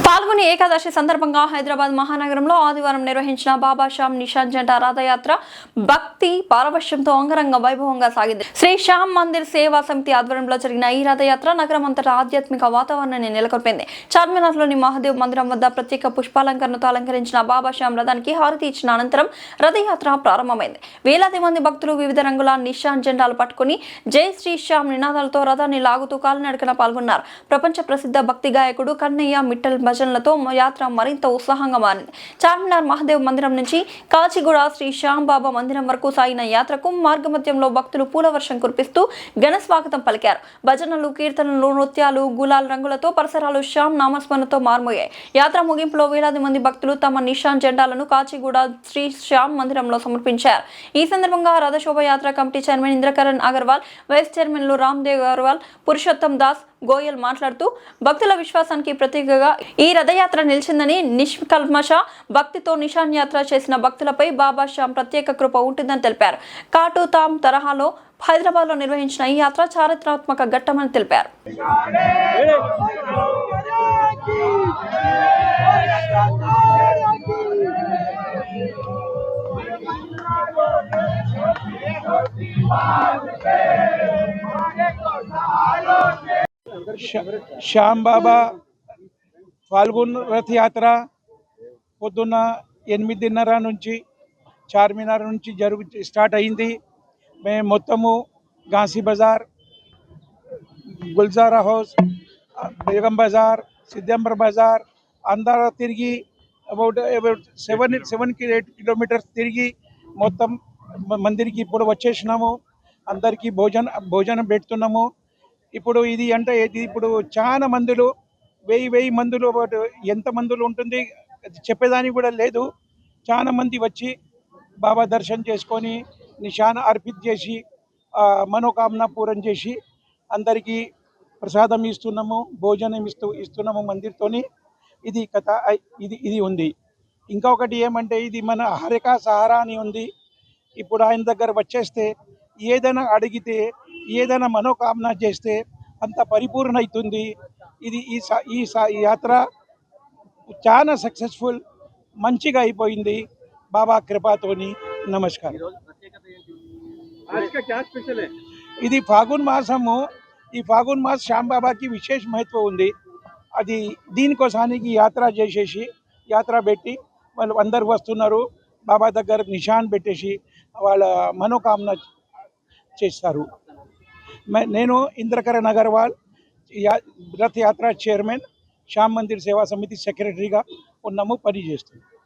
పాల్గొని ఏకాదశి సందర్భంగా హైదరాబాద్ మహానగరంలో ఆదివారం నిర్వహించిన బాబా శ్యామ్ నిషాన్ జంట రథయాత్ర భక్తి పారవశ్యంతో అంగరంగ వైభవంగా సాగింది. శ్రీ శ్యామ్ మందిర్ సేవా సమితి ఆధ్వర్యంలో జరిగిన ఈ రథయాత్ర నగరం అంతటా ఆధ్యాత్మిక వాతావరణాన్ని నెలకొల్పింది. చార్మినార్లోని మహాదేవ్ మందిరం వద్ద ప్రత్యేక పుష్పాలంకరణతో అలంకరించిన బాబా శ్యామ్ రథానికి హారతి ఇచ్చిన అనంతరం రథయాత్ర ప్రారంభమైంది. వేలాది మంది భక్తులు వివిధ రంగుల నిషాన్ జెండాలు పట్టుకుని జై శ్రీ శ్యామ్ నినాదాలతో రథాన్ని లాగుతూ కాలినడకన పాల్గొన్నారు. ప్రపంచ ప్రసిద్ధ భక్తి గాయకుడు కన్నయ్య మిట్టల్ భజనలతో యాత్ర మరింత ఉత్సాహంగా మారింది. చార్మినార్ మహాదేవ్ మందిరం నుంచి కాచిగూడ శ్రీ శ్యామ్ బాబా మందిరం వరకు సాగిన యాత్రకు మార్గమధ్యంలో భక్తులు పూలవర్షం కురిపిస్తూ ఘన స్వాగతం పలికారు. భజనలు, కీర్తనలు, నృత్యాలు, గులాల్ రంగులతో పరిసరాలు శ్యామ్ నామస్మరణతో మార్మోయాయి. యాత్ర ముగింపులో వేలాది మంది భక్తులు తమ నిషాన్ జెండాలను కాచిగూడ శ్రీ శ్యామ్ మందిరంలో సమర్పించారు. ఈ సందర్భంగా రథశోభయాత్ర committee chairman Indrakaran Agarwal, vice చైర్మన్లు రామ్దేవ్ అగర్వాల్, పురుషోత్తం దాస్, గోయల్ మాట్లాడుతూ భక్తుల విశ్వాసానికి ప్రతీకగా ఈ రథయాత్ర నిలిచిందని, నిష్కల్మష భక్తితో నిషాన్ యాత్ర చేసిన భక్తులపై బాబా శ్యామ్ ప్రత్యేక కృప ఉంటుందని తెలిపారు. కాటు తామ్ తరహాలో హైదరాబాద్ లో నిర్వహించిన ఈ యాత్ర చారిత్రాత్మక ఘట్టమని తెలిపారు. శ్యామ్ బాబా ఫాల్గున్ రథయాత్ర పొద్దున్న 8:30 నుంచి చార్మినార్ నుంచి స్టార్ట్ అయింది. మేము మొత్తము గాంధీ బజార్, గుల్జారా హౌస్, బేగం బజార్, సిద్దంబర్ బజార్ అందరూ తిరిగి అబౌట్ 7-8 కిలోమీటర్స్ తిరిగి మొత్తం మందిరికి ఇప్పుడు వచ్చేసినాము. అందరికీ భోజనం పెడుతున్నాము. ఇప్పుడు ఇది అంటే ఇప్పుడు చాలా మందులు 1000 మందులు ఎంత మందులు ఉంటుంది చెప్పేదానికి కూడా లేదు. చాలా మంది వచ్చి బాబా దర్శనం చేసుకొని నిషాన్ అర్పిత్ చేసి మనోకామన పూరం చేసి అందరికీ ప్రసాదం ఇస్తున్నాము, భోజనం ఇస్తున్నాము మందిర్తోని. ఇది కథ ఇది ఉంది. ఇంకొకటి ఏమంటే ఇది మన హరికా సహారా అని ఉంది. ఇప్పుడు ఆయన దగ్గర వచ్చేస్తే ఏదైనా అడిగితే, ఏదైనా మనోకామన చేస్తే అంత పరిపూర్ణ అవుతుంది. ఇది ఈ యాత్ర చాలా సక్సెస్ఫుల్, మంచిగా అయిపోయింది బాబా కృపతోని. నమస్కారం. ఇది ఫాగున్ మాసము. ఈ ఫాగున్ మాస్ శ్యామ్ బాబాకి విశేష మహత్వం ఉంది. అది దీనికోసానికి యాత్ర చేసేసి యాత్ర పెట్టి వాళ్ళు అందరు వస్తున్నారు. బాబా దగ్గర నిషాన్ పెట్టేసి వాళ్ళ మనోకామన చేస్తారు. నేను ఇంద్రకరణ్ అగర్వాల్, రథయాత్ర చైర్మన్, శ్యామ్ మందిర్ సేవా సమితి సెక్రటరీగా ఉన్నాము, పనిచేస్తున్నాము.